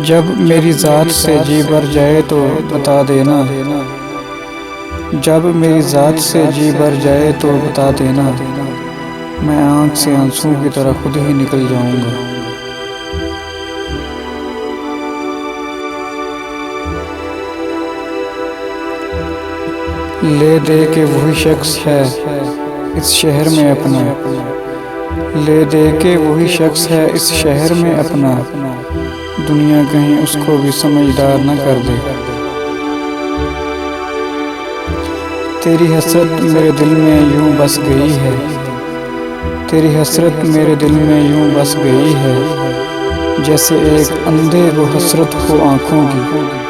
जब मेरी ज़ात से जी भर जाए तो बता देना। जब मेरी ज़ात से जी भर जाए तो बता देना। मैं आँख से आंसू की तरह खुद ही निकल जाऊंगा। ले दे के वही शख्स है इस शहर में अपना। ले दे के वही शख्स है इस शहर में अपना। दुनिया कहीं उसको भी समझदार न कर दे। तेरी हसरत मेरे दिल में यूं बस गई है। तेरी हसरत मेरे दिल में यूं बस गई है। जैसे एक अंधे को हसरत हो आँखों की।